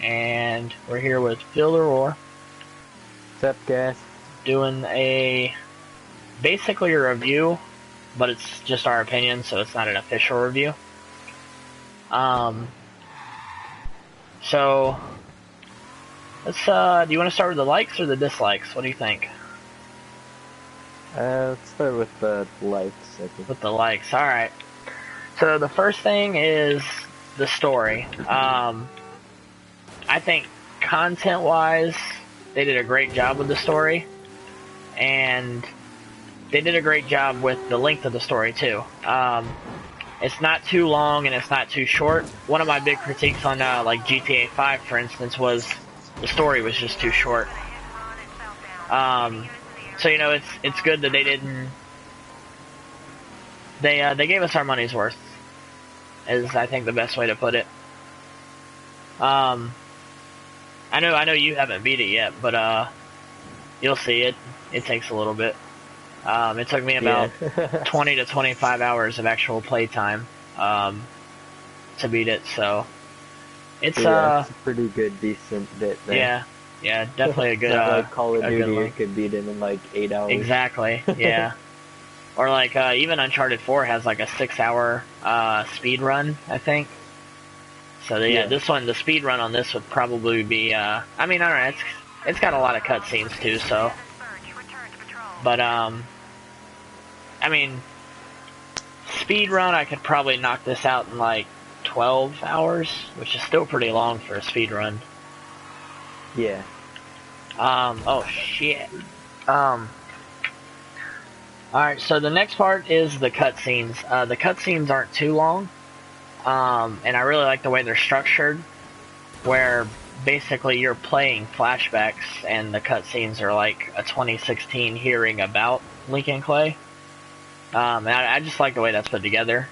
and we're here with Phil the Roar, What's up, guys? doing basically a review, but it's just our opinion, so it's not an official review. So let's do you want to start with the likes or the dislikes? What do you think? Let's start with the likes, I think. With the likes, alright. So the first thing is the story. I think content-wise, they did a great job with the story, and they did a great job with the length of the story, too. It's not too long and it's not too short. One of my big critiques on, like, GTA 5, for instance, was the story was just too short. So, you know, it's good that they didn't... They gave us our money's worth, is, I think, the best way to put it. I know you haven't beat it yet, but, you'll see it. It takes a little bit. It took me about 20 to 25 hours of actual playtime, to beat it, so... It's, it's a pretty good, decent bit there. Yeah, definitely a good, Not like Call of Duty, you look. could beat it in like 8 hours. Exactly, yeah. Or like, even Uncharted 4 has like a 6-hour, speed run, I think. So yeah, this one, the speed run on this would probably be, I mean, I don't know, it's got a lot of cutscenes too, so. But, I mean, speed run, I could probably knock this out in like 12 hours, which is still pretty long for a speed run. Yeah. Oh shit. Alright, so the next part is the cutscenes. The cutscenes aren't too long, and I really like the way they're structured, where basically you're playing flashbacks and the cutscenes are like a 2016 hearing about Lincoln Clay. And I just like the way that's put together.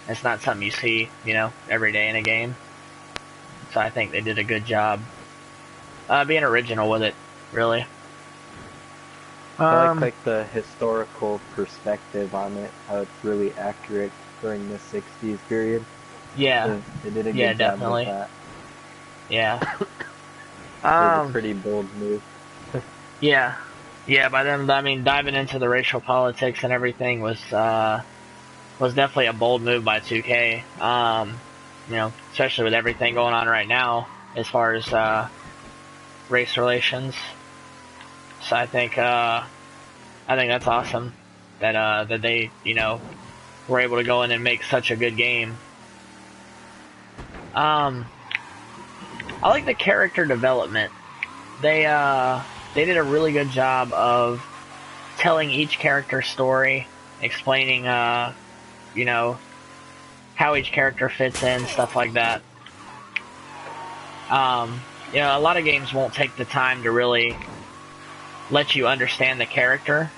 It's not something you see, you know, every day in a game. So I think they did a good job being original with it, really. I like the historical perspective on it, how it's really accurate during the 60s period. Yeah. So they did a good job definitely. with that. Yeah. It was a pretty bold move. Yeah. Yeah, by them, I mean, diving into the racial politics and everything was definitely a bold move by 2K. You know, especially with everything going on right now as far as race relations. So I think that's awesome that that they, you know, were able to go in and make such a good game. I like the character development. They did a really good job of telling each character's story, explaining you know, how each character fits in, stuff like that. You know, a lot of games won't take the time to really let you understand the character,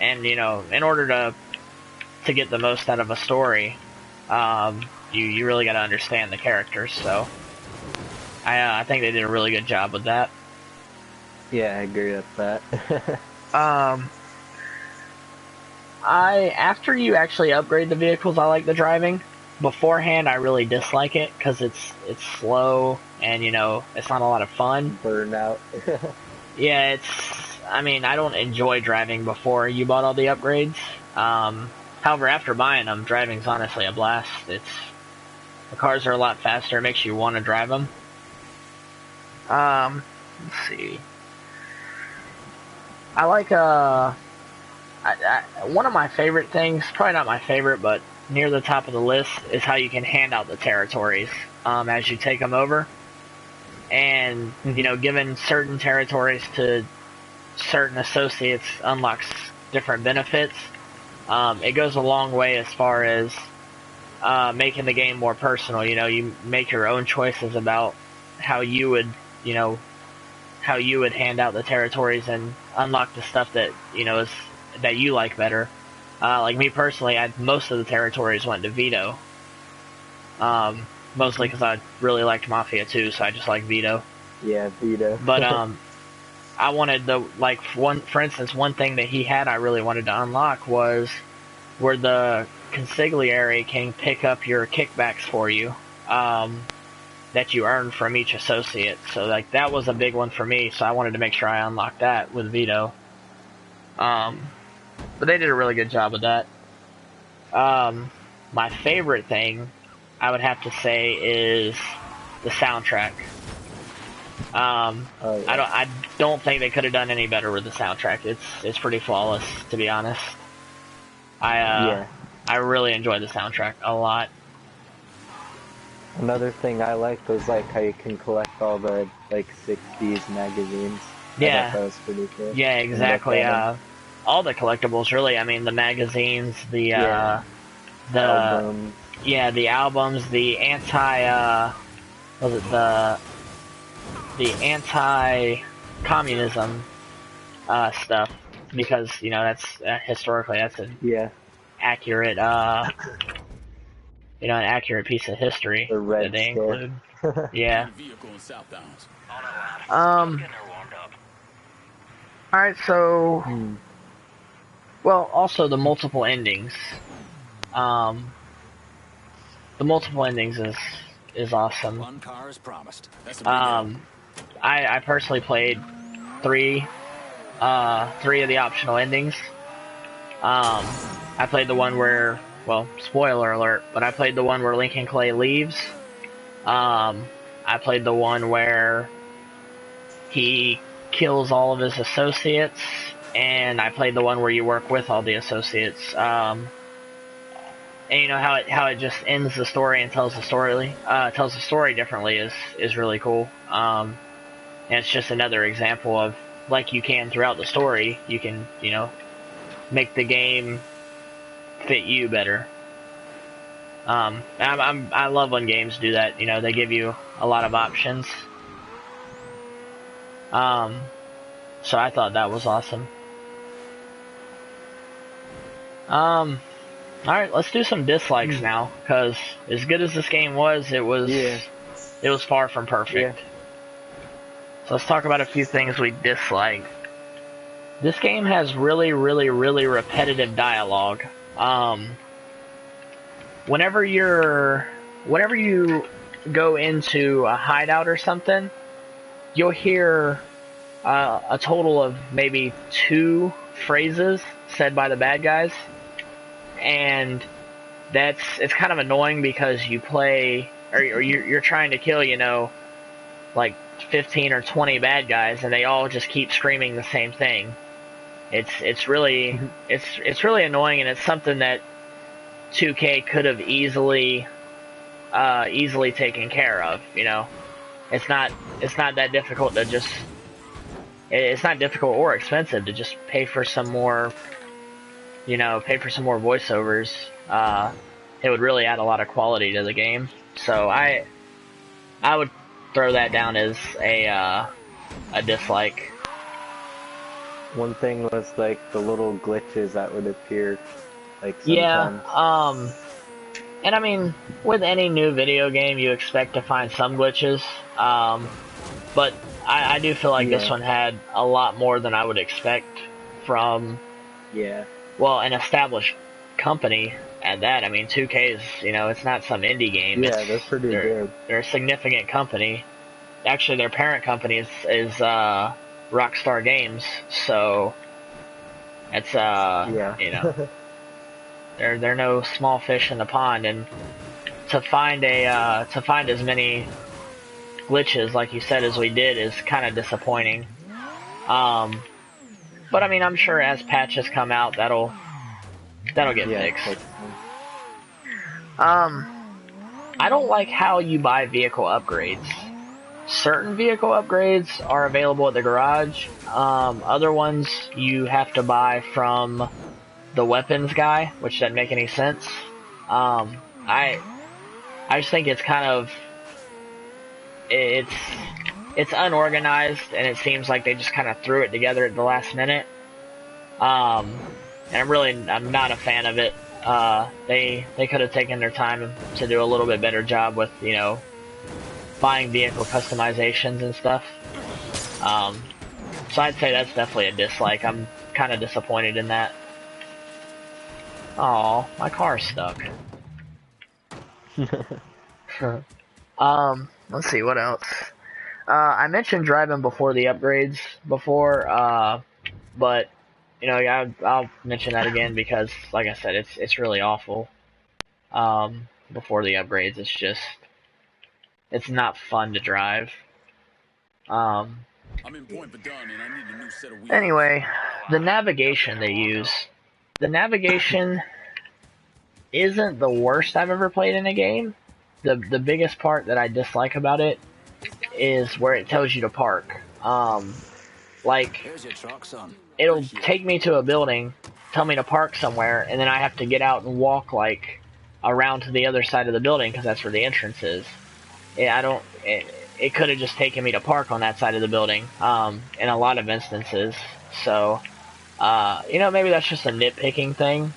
and you know, in order to get the most out of a story, you really got to understand the characters. So I think they did a really good job with that. Yeah, I agree with that. After you actually upgrade the vehicles, I like the driving. Beforehand, I really dislike it because it's slow and, you know, it's not a lot of fun. Burnout. Yeah, I mean, I don't enjoy driving before you bought all the upgrades. However, after buying them, driving's honestly a blast. The cars are a lot faster. It makes you want to drive them. Let's see. I like, one of my favorite things, probably not my favorite, but near the top of the list, is how you can hand out the territories as you take them over. And, you know, giving certain territories to certain associates unlocks different benefits. It goes a long way as far as making the game more personal. You know, you make your own choices about how you would, you know, how you would hand out the territories and unlock the stuff that, you know, that you like better. Like me personally, most of the territories went to Vito. Mostly because I really liked Mafia too, so I just like Vito. Yeah, Vito. But I wanted for instance, one thing that he had I really wanted to unlock was where the consigliere can pick up your kickbacks for you. that you earn from each associate. So like that was a big one for me. So I wanted to make sure I unlocked that with Vito. But they did a really good job with that. My favorite thing I would have to say is the soundtrack. Oh, yeah. I don't think they could have done any better with the soundtrack. It's pretty flawless, to be honest. Yeah. I really enjoyed the soundtrack a lot. Another thing I liked was like how you can collect all the like 60s magazines. I Yeah, thought that was pretty cool. yeah, And look exactly. at 'em. All the collectibles, really. I mean, the magazines, Yeah. the Albums. yeah, the albums, the was it the anti-communism stuff, because you know that's historically that's an Yeah. accurate an accurate piece of history The that Red they Scare. include. Yeah. Um. All right. So, Hmm. well, also the multiple endings. Um. The multiple endings is awesome. One car is promised. That's a big help. I personally played three of the optional endings. I played the one where, well, spoiler alert, but I played the one where Lincoln Clay leaves. I played the one where he kills all of his associates, and I played the one where you work with all the associates. And you know how it just ends the story and tells the story differently is really cool. And it's just another example of, like you can throughout the story, you can, you know, make the game fit you better. I love when games do that. You know, they give you a lot of options. So I thought that was awesome. All right, let's do some dislikes now, because as good as this game was, it was far from perfect. Yeah. So let's talk about a few things we dislike. This game has really, really, really repetitive dialogue. Whenever you go into a hideout or something, you'll hear a total of maybe 2 phrases said by the bad guys, and it's kind of annoying because you play or you're trying to kill, you know, like 15 or 20 bad guys, and they all just keep screaming the same thing. It's really annoying, and it's something that 2K could have easily taken care of. You know, it's not that difficult to just. It's not difficult or expensive to just pay for some more. You know, pay for some more voiceovers. It would really add a lot of quality to the game. So I would throw that down as a dislike. One thing was like the little glitches that would appear, like sometimes. Yeah, and I mean, with any new video game, you expect to find some glitches, but I do feel like this one had a lot more than I would expect from, well, an established company at that. I mean, 2K is, you know, it's not some indie game. Yeah, they're pretty good. They're a significant company. Actually, their parent company is Rockstar Games, so it's you know, they're no small fish in the pond, and to find as many glitches like you said as we did is kind of disappointing. But I mean, I'm sure as patches come out, that'll get fixed. I don't like how you buy vehicle upgrades. Certain vehicle upgrades are available at the garage. Other ones you have to buy from the weapons guy, which doesn't make any sense. I just think it's kind of it's unorganized, and it seems like they just kind of threw it together at the last minute. And I'm not a fan of it. They could have taken their time to do a little bit better job with, you know, buying vehicle customizations and stuff. So I'd say that's definitely a dislike. I'm kind of disappointed in that. Oh, my car's stuck. let's see what else. I mentioned driving before the upgrades before, but you know, I'll mention that again because, like I said, it's really awful. Before the upgrades, it's not fun to drive. I'm in point but done, and I need a new set of wheels. Anyway, the navigation they use. The navigation isn't the worst I've ever played in a game. The biggest part that I dislike about it is where it tells you to park. Like, Here's your truck, son. it'll take me to a building, tell me to park somewhere, and then I have to get out and walk, like, around to the other side of the building, because that's where the entrance is. It could have just taken me to park on that side of the building, in a lot of instances. So, you know, maybe that's just a nitpicking thing,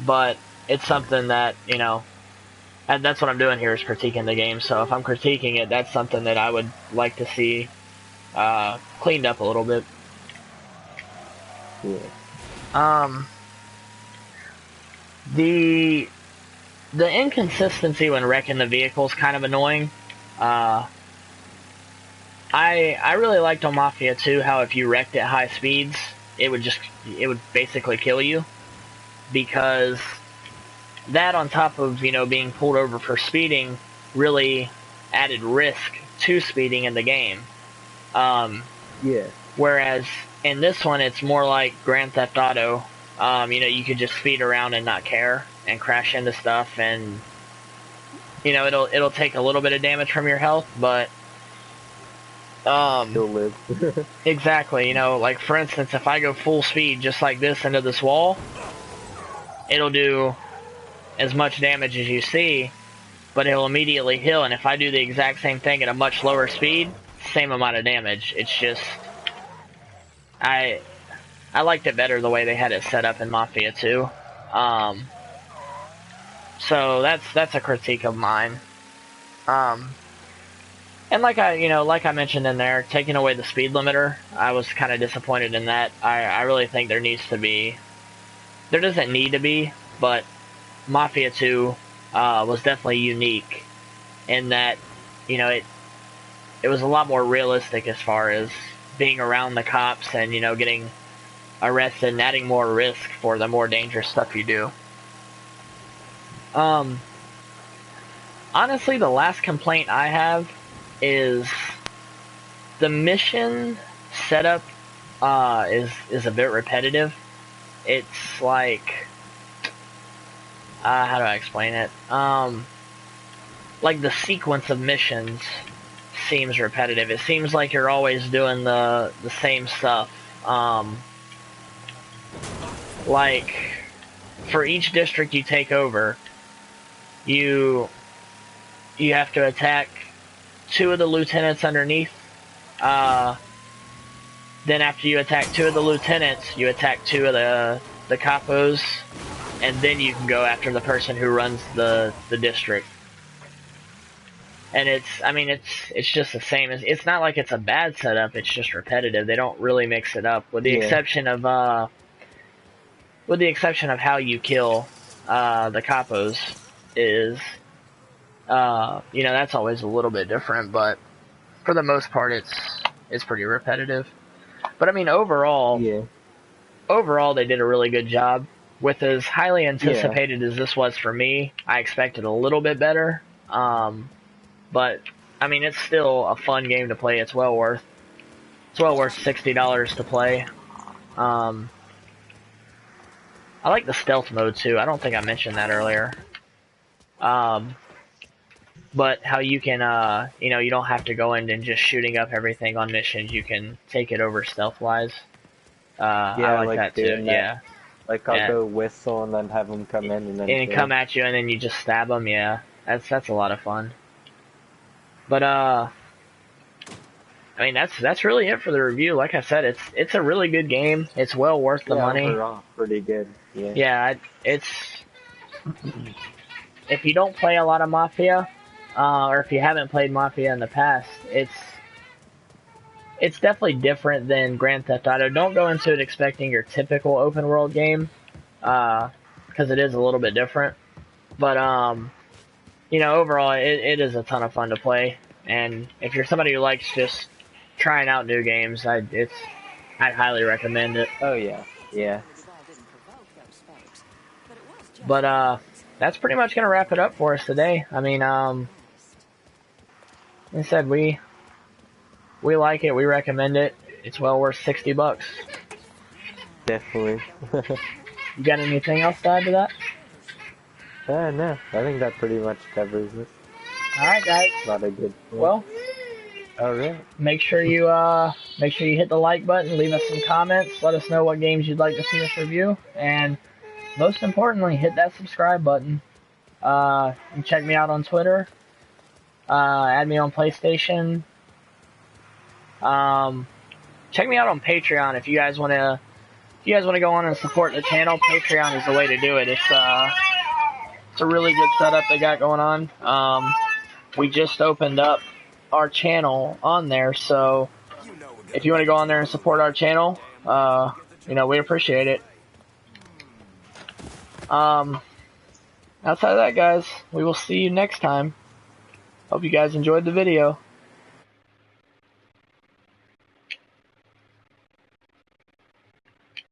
but it's something that, you know, and that's what I'm doing here is critiquing the game. So if I'm critiquing it, that's something that I would like to see cleaned up a little bit. Yeah. The inconsistency when wrecking the vehicle is kind of annoying. I really liked on Mafia 2 how if you wrecked at high speeds, it would basically kill you, because that on top of, you know, being pulled over for speeding really added risk to speeding in the game. Yeah. Whereas in this one, it's more like Grand Theft Auto. You know, you could just speed around and not care and crash into stuff, and you know, it'll take a little bit of damage from your health, but Still live. exactly. You know, like for instance, if I go full speed just like this into this wall, it'll do as much damage as you see, but it'll immediately heal. And if I do the exact same thing at a much lower speed, same amount of damage. It's just I liked it better the way they had it set up in Mafia 2. So that's a critique of mine. And like I mentioned in there, taking away the speed limiter, I was kind of disappointed in that. I really think there doesn't need to be, but Mafia 2 was definitely unique in that, you know, it was a lot more realistic as far as being around the cops and, you know, getting arrested and adding more risk for the more dangerous stuff you do. Honestly, the last complaint I have is the mission setup is a bit repetitive. It's like, how do I explain it? Like the sequence of missions seems repetitive. It seems like you're always doing the same stuff. Like, for each district you take over, you have to attack 2 of the lieutenants underneath. Then after you attack 2 of the lieutenants, you attack 2 of the capos, and then you can go after the person who runs the district. And it's just the same. It's not like it's a bad setup. It's just repetitive. They don't really mix it up, with the exception of how you kill the capos is, you know, that's always a little bit different. But for the most part, it's pretty repetitive. But I mean, overall, they did a really good job. With as highly anticipated as this was for me, I expected a little bit better. But I mean, it's still a fun game to play. It's well worth $60 to play. I like the stealth mode too. I don't think I mentioned that earlier. But how you can, you know, you don't have to go in and just shooting up everything on missions. You can take it over stealth-wise. I like that too. That. Yeah. Like I'll go whistle and then have them come in and then come at you and then you just stab them. Yeah, that's a lot of fun. But I mean, that's really it for the review. Like I said, it's a really good game. It's well worth the money. Overall, pretty good. Yeah. Yeah, it's if you don't play a lot of Mafia, or if you haven't played Mafia in the past, it's definitely different than Grand Theft Auto. Don't go into it expecting your typical open world game, because it is a little bit different. But you know, overall, it is a ton of fun to play. And if you're somebody who likes just trying out new games, I'd highly recommend it. Oh yeah, yeah. But that's pretty much gonna wrap it up for us today. I mean, like I said, we like it. We recommend it. It's well worth $60. Definitely. You got anything else to add to that? No, I think that pretty much covers it. All right, guys. Not a good point. Well, all right. Make sure you hit the like button, leave us some comments, let us know what games you'd like to see us review, and most importantly, hit that subscribe button. You can check me out on Twitter. Add me on PlayStation. Check me out on Patreon if you guys want to. If you guys want to go on and support the channel, Patreon is the way to do it. It's a really good setup they got going on. We just opened up our channel on there, so if you want to go on there and support our channel, we appreciate it. Outside of that, guys, we will see you next time. Hope you guys enjoyed the video.